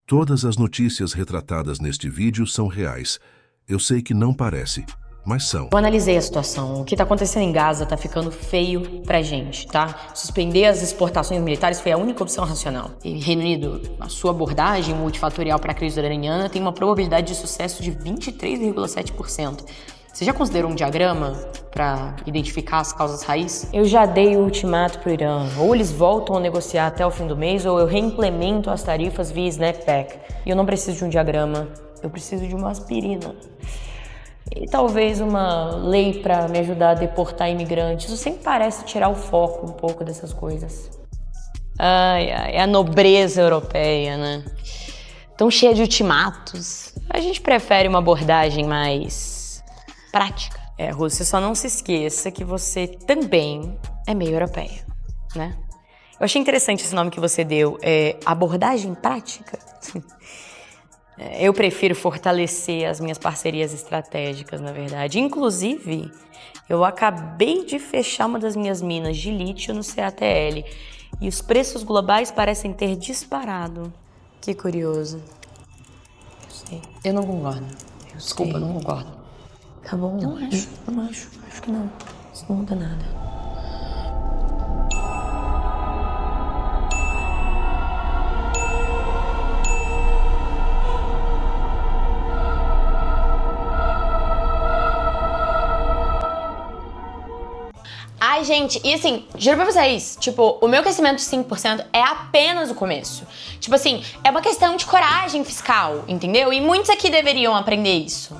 Todas as notícias retratadas neste vídeo são reais. Eu sei que não parece, mas são. Eu analisei a situação. O que tá acontecendo em Gaza tá ficando feio pra gente, tá? Suspender as exportações militares foi a única opção racional. E Reino Unido, a sua abordagem multifatorial para a crise iraniana tem uma probabilidade de sucesso de 23,7%. Você já considerou um diagrama para identificar as causas raiz? Eu já dei o ultimato pro Irã. Ou eles voltam a negociar até o fim do mês, ou eu reimplemento as tarifas via snapback. E eu não preciso de um diagrama, eu preciso de uma aspirina. E talvez uma lei para me ajudar a deportar imigrantes. Isso sempre parece tirar o foco um pouco dessas coisas. É a nobreza europeia, né? Tão cheia de ultimatos. A gente prefere uma abordagem mais prática. Rússia, só não se esqueça que você também é meio europeia, né? Eu achei interessante esse nome que você deu, abordagem prática. Eu prefiro fortalecer as minhas parcerias estratégicas, na verdade. Inclusive, eu acabei de fechar uma das minhas minas de lítio no CATL e os preços globais parecem ter disparado. Que curioso. Eu sei. Eu não concordo. Desculpa, eu não concordo. Tá bom. Não acho. Acho que não. Isso não muda nada. Ai, gente, e assim, juro pra vocês, tipo, o meu crescimento de 5% é apenas o começo. Tipo assim, é uma questão de coragem fiscal, entendeu? E muitos aqui deveriam aprender isso.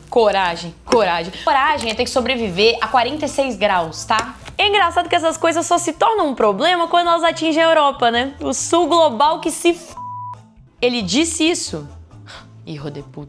Coragem. Coragem é ter que sobreviver a 46 graus, tá? É engraçado que essas coisas só se tornam um problema quando elas atingem a Europa, né? O sul global que se f... Ele disse isso. Hijo de puta.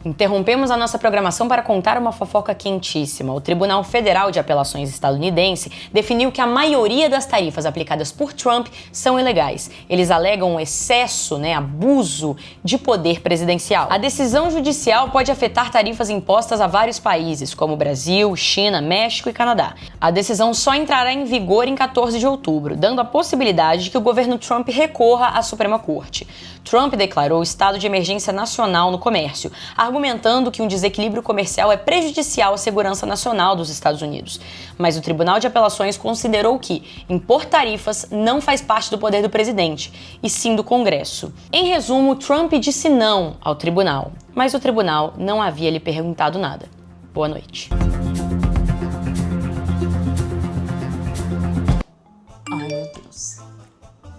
Interrompemos a nossa programação para contar uma fofoca quentíssima. O Tribunal Federal de Apelações estadunidense definiu que a maioria das tarifas aplicadas por Trump são ilegais. Eles alegam um excesso, abuso de poder presidencial. A decisão judicial pode afetar tarifas impostas a vários países, como Brasil, China, México e Canadá. A decisão só entrará em vigor em 14 de outubro, dando a possibilidade de que o governo Trump recorra à Suprema Corte. Trump declarou estado de emergência nacional no comércio, argumentando que um desequilíbrio comercial é prejudicial à segurança nacional dos Estados Unidos. Mas o Tribunal de Apelações considerou que impor tarifas não faz parte do poder do presidente, e sim do Congresso. Em resumo, Trump disse não ao tribunal, mas o tribunal não havia lhe perguntado nada. Boa noite.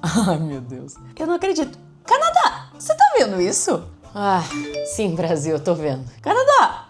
Ai, meu Deus. Eu não acredito. Canadá, você tá vendo isso? Sim, Brasil, eu tô vendo. Canadá!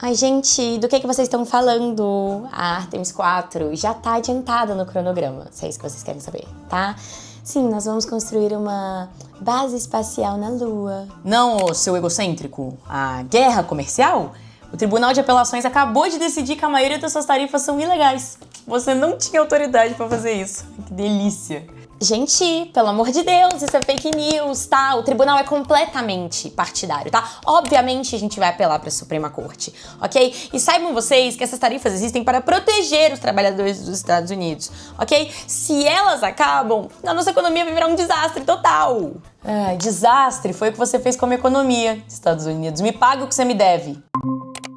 Ai, gente, do que vocês estão falando? A Artemis 4 já tá adiantada no cronograma, se é isso que vocês querem saber, tá? Sim, nós vamos construir uma base espacial na Lua. Não, ô seu egocêntrico. A guerra comercial? O Tribunal de Apelações acabou de decidir que a maioria das suas tarifas são ilegais. Você não tinha autoridade pra fazer isso. Que delícia. Gente, pelo amor de Deus, isso é fake news, tá? O tribunal é completamente partidário, tá? Obviamente a gente vai apelar pra Suprema Corte, ok? E saibam vocês que essas tarifas existem para proteger os trabalhadores dos Estados Unidos, ok? Se elas acabam, a nossa economia vai virar um desastre total. Desastre foi o que você fez com a minha economia, Estados Unidos. Me paga o que você me deve.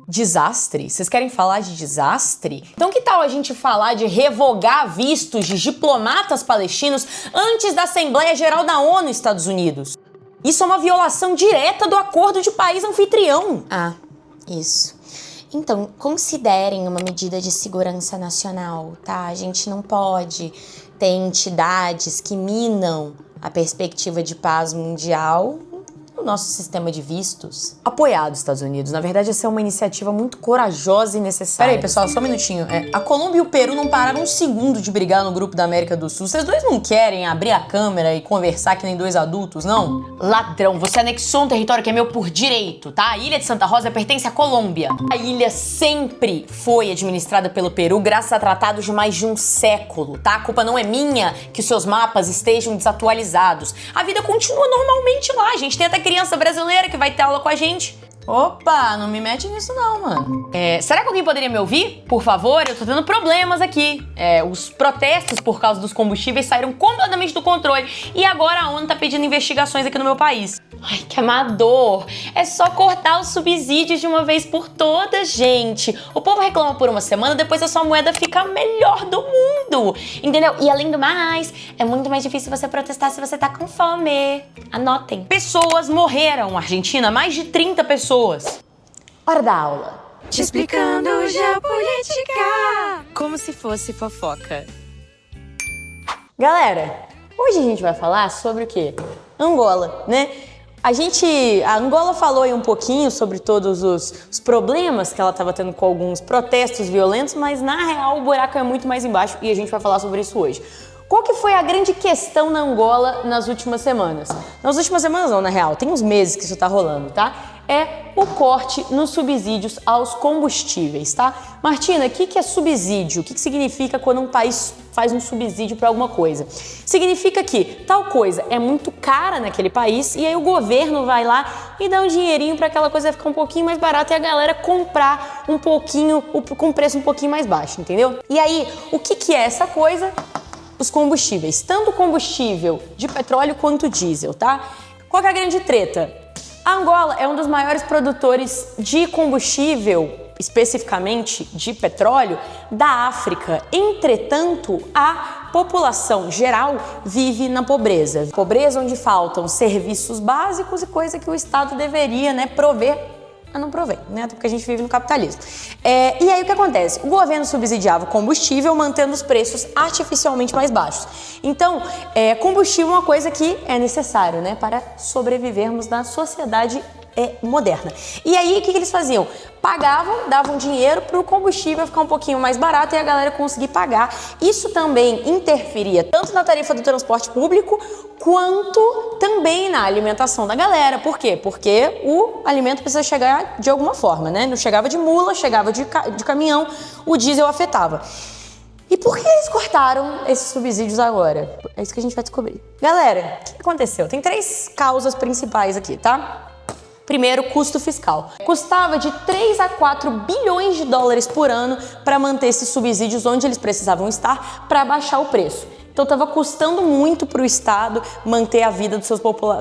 Desastre? Vocês querem falar de desastre? Então que tal a gente falar de revogar vistos de diplomatas palestinos antes da Assembleia Geral da ONU, Estados Unidos? Isso é uma violação direta do acordo de país anfitrião. Isso. Então, considerem uma medida de segurança nacional, tá? A gente não pode ter entidades que minam a perspectiva de paz mundial no nosso sistema de vistos. Apoiado, Estados Unidos. Na verdade, essa é uma iniciativa muito corajosa e necessária. Peraí, pessoal, só um minutinho. A Colômbia e o Peru não pararam um segundo de brigar no grupo da América do Sul. Vocês dois não querem abrir a câmera e conversar que nem dois adultos, não? Ladrão, você anexou um território que é meu por direito, tá? A ilha de Santa Rosa pertence à Colômbia. A ilha sempre foi administrada pelo Peru graças a tratados de mais de um século, tá? A culpa não é minha que os seus mapas estejam desatualizados. A vida continua normalmente lá. A gente tem até criança brasileira que vai ter aula com a gente. Opa, não me mete nisso não, mano. Será que alguém poderia me ouvir? Por favor, eu tô tendo problemas aqui. Os protestos por causa dos combustíveis saíram completamente do controle e agora a ONU tá pedindo investigações aqui no meu país. Ai, que amador. É só cortar os subsídios de uma vez por todas, gente. O povo reclama por uma semana, depois a sua moeda fica a melhor do mundo. Entendeu? E além do mais, é muito mais difícil você protestar se você tá com fome. Anotem. Pessoas morreram, Argentina. Mais de 30 pessoas. Hora da aula. Te explicando geopolítica como se fosse fofoca. Galera, hoje a gente vai falar sobre o quê? Angola, né? A Angola falou aí um pouquinho sobre todos os problemas que ela estava tendo com alguns protestos violentos, mas na real o buraco é muito mais embaixo e a gente vai falar sobre isso hoje. Qual que foi a grande questão na Angola nas últimas semanas? Nas últimas semanas não, na real, tem uns meses que isso tá rolando, tá? É o corte nos subsídios aos combustíveis, tá? Martina, o que é subsídio? O que significa quando um país faz um subsídio para alguma coisa? Significa que tal coisa é muito cara naquele país e aí o governo vai lá e dá um dinheirinho para aquela coisa ficar um pouquinho mais barata e a galera comprar um pouquinho, com preço um pouquinho mais baixo, entendeu? E aí, o que é essa coisa? Os combustíveis, tanto combustível de petróleo quanto diesel, tá? Qual que é a grande treta? A Angola é um dos maiores produtores de combustível, especificamente de petróleo, da África. Entretanto, a população geral vive na pobreza. Pobreza onde faltam serviços básicos e coisa que o Estado deveria, prover, mas não provém, até porque a gente vive no capitalismo. E aí o que acontece? O governo subsidiava o combustível, mantendo os preços artificialmente mais baixos. Então, combustível é uma coisa que é necessário, para sobrevivermos na sociedade moderna. E aí o que eles faziam? Pagavam, davam dinheiro para o combustível ficar um pouquinho mais barato e a galera conseguir pagar. Isso também interferia tanto na tarifa do transporte público quanto também na alimentação da galera. Por quê? Porque o alimento precisa chegar de alguma forma, Não chegava de mula, chegava de caminhão, o diesel afetava. E por que eles cortaram esses subsídios agora? É isso que a gente vai descobrir. Galera, o que aconteceu? Tem 3 causas principais aqui, tá? Primeiro, custo fiscal. Custava de 3 a 4 bilhões de dólares por ano para manter esses subsídios onde eles precisavam estar para baixar o preço. Então estava custando muito para o Estado manter a vida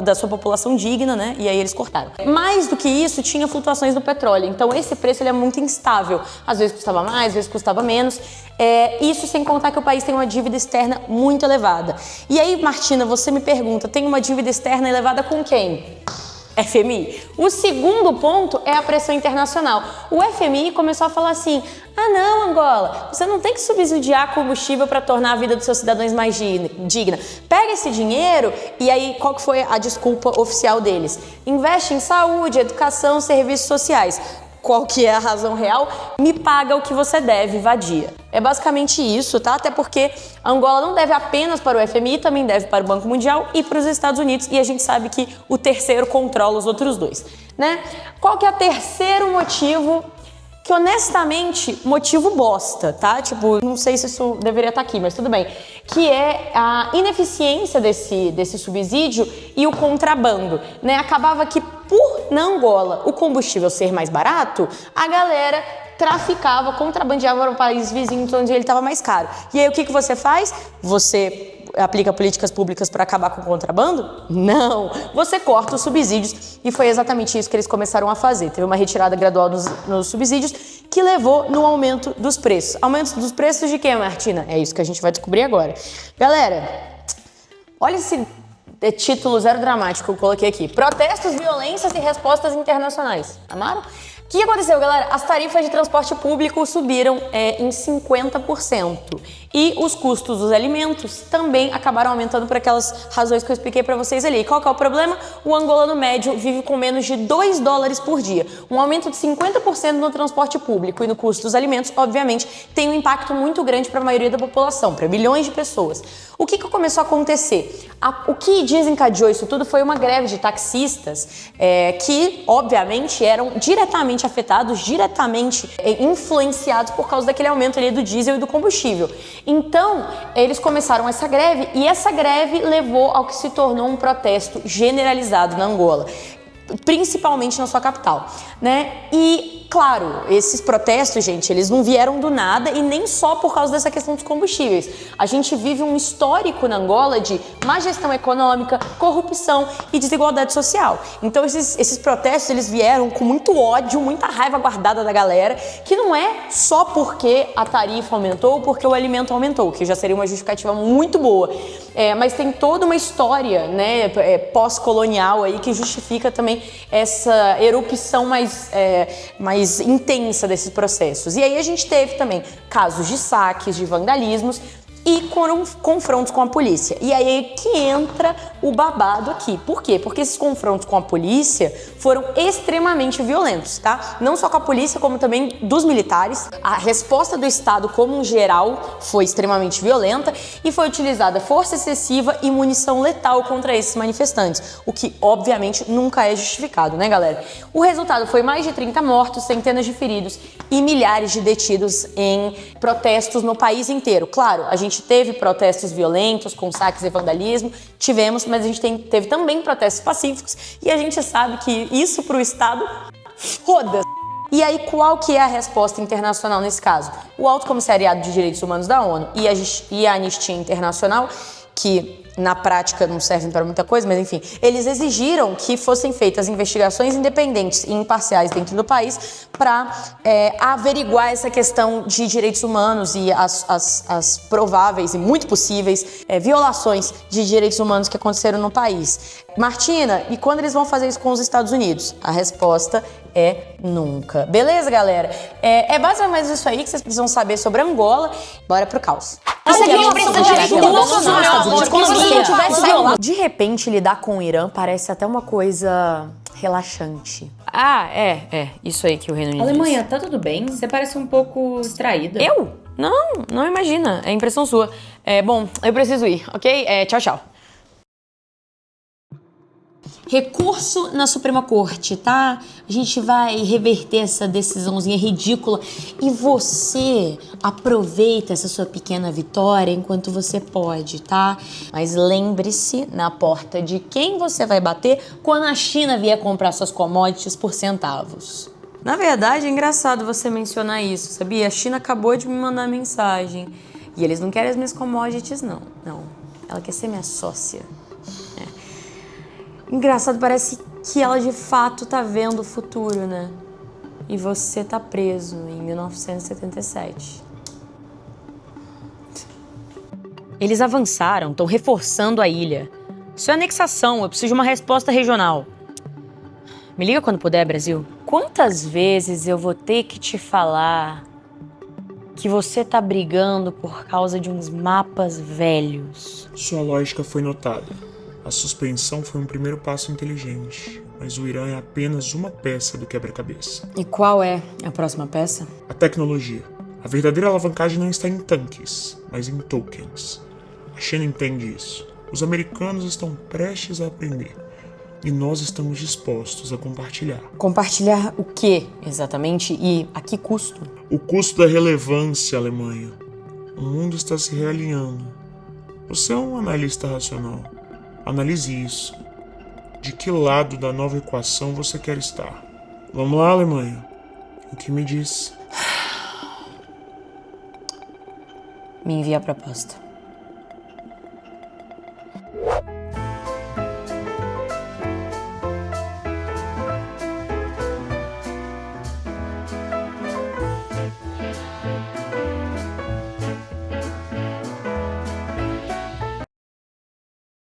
da sua população digna, E aí eles cortaram. Mais do que isso, tinha flutuações do petróleo. Então esse preço ele é muito instável. Às vezes custava mais, às vezes custava menos. Isso sem contar que o país tem uma dívida externa muito elevada. E aí, Martina, você me pergunta, tem uma dívida externa elevada com quem? FMI. O segundo ponto é a pressão internacional. O FMI começou a falar assim: não, Angola, você não tem que subsidiar combustível para tornar a vida dos seus cidadãos mais digna. Pega esse dinheiro e aí qual que foi a desculpa oficial deles? Investe em saúde, educação, serviços sociais. Qual que é a razão real? Me paga o que você deve, vadia. É basicamente isso, tá? Até porque a Angola não deve apenas para o FMI, também deve para o Banco Mundial e para os Estados Unidos, e a gente sabe que o terceiro controla os outros dois, Qual que é o terceiro motivo? Que honestamente, motivo bosta, tá? Não sei se isso deveria estar aqui, mas tudo bem. Que é a ineficiência desse subsídio e o contrabando, Acabava que na Angola o combustível ser mais barato, a galera traficava, contrabandeava para o país vizinho onde ele estava mais caro. E aí o que você faz? Você aplica políticas públicas para acabar com o contrabando? Não! Você corta os subsídios e foi exatamente isso que eles começaram a fazer. Teve uma retirada gradual nos subsídios que levou no aumento dos preços. Aumento dos preços de quê, Martina? É isso que a gente vai descobrir agora. Galera, olha esse título zero dramático que eu coloquei aqui. Protestos, violências e respostas internacionais. Amaram? O que aconteceu, galera? As tarifas de transporte público subiram em 50% e os custos dos alimentos também acabaram aumentando por aquelas razões que eu expliquei para vocês ali. Qual que é o problema? O angolano médio vive com menos de 2 dólares por dia. Um aumento de 50% no transporte público e no custo dos alimentos, obviamente, tem um impacto muito grande para a maioria da população, para milhões de pessoas. O que começou a acontecer? O que desencadeou isso tudo foi uma greve de taxistas que, obviamente, eram diretamente afetados, diretamente influenciados por causa daquele aumento ali do diesel e do combustível. Então, eles começaram essa greve e essa greve levou ao que se tornou um protesto generalizado na Angola. principalmente na sua capital, né? E, claro, esses protestos, gente, eles não vieram do nada e nem só por causa dessa questão dos combustíveis. A gente vive um histórico na Angola de má gestão econômica, corrupção e desigualdade social. Então, esses protestos, eles vieram com muito ódio, muita raiva guardada da galera, que não é só porque a tarifa aumentou ou porque o alimento aumentou, que já seria uma justificativa muito boa. Mas tem toda uma história, né, pós-colonial aí que justifica também essa erupção mais intensa desses processos. E aí a gente teve também casos de saques, de vandalismos e confrontos com a polícia. E aí é que entra o babado aqui. Por quê? Porque esses confrontos com a polícia foram extremamente violentos, tá? Não só com a polícia, como também dos militares. A resposta do Estado, como um geral, foi extremamente violenta e foi utilizada força excessiva e munição letal contra esses manifestantes, o que, obviamente, nunca é justificado, né, galera? O resultado foi mais de 30 mortos, centenas de feridos e milhares de detidos em protestos no país inteiro. Claro, a gente teve protestos violentos, com saques e vandalismo, tivemos, mas a gente teve também protestos pacíficos e a gente sabe que isso pro Estado, foda-se. E aí, qual que é a resposta internacional nesse caso? O Alto Comissariado de Direitos Humanos da ONU e a Anistia Internacional, que na prática não servem para muita coisa, mas enfim, eles exigiram que fossem feitas investigações independentes e imparciais dentro do país para averiguar essa questão de direitos humanos e as prováveis e muito possíveis violações de direitos humanos que aconteceram no país. Martina, e quando eles vão fazer isso com os Estados Unidos? A resposta é nunca. Beleza, galera? É basicamente isso aí que vocês precisam saber sobre Angola. Bora pro caos. Isso aqui não precisa de ajuda. De repente, lidar com o Irã parece até uma coisa relaxante. Isso aí que o Reino Unido Alemanha, tá tudo bem? Você parece um pouco distraída. Eu? Não imagina. É impressão sua. Bom, eu preciso ir, ok? Tchau, tchau. Recurso na Suprema Corte, tá? A gente vai reverter essa decisãozinha ridícula e você aproveita essa sua pequena vitória enquanto você pode, tá? Mas lembre-se na porta de quem você vai bater quando a China vier comprar suas commodities por centavos. Na verdade, é engraçado você mencionar isso, sabia? A China acabou de me mandar mensagem e eles não querem as minhas commodities, não. Não, ela quer ser minha sócia. Engraçado, parece que ela de fato tá vendo o futuro, né? E você tá preso em 1977. Eles avançaram, estão reforçando a ilha. Isso é anexação, eu preciso de uma resposta regional. Me liga quando puder, Brasil. Quantas vezes eu vou ter que te falar que você tá brigando por causa de uns mapas velhos? Sua lógica foi notada. A suspensão foi um primeiro passo inteligente, mas o Irã é apenas uma peça do quebra-cabeça. E qual é a próxima peça? A tecnologia. A verdadeira alavancagem não está em tanques, mas em tokens. A China entende isso. Os americanos estão prestes a aprender. E nós estamos dispostos a compartilhar. Compartilhar o quê, exatamente? E a que custo? O custo da relevância, Alemanha. O mundo está se realinhando. Você é um analista racional. Analise isso. De que lado da nova equação você quer estar? Vamos lá, Alemanha. O que me diz? Me envia a proposta.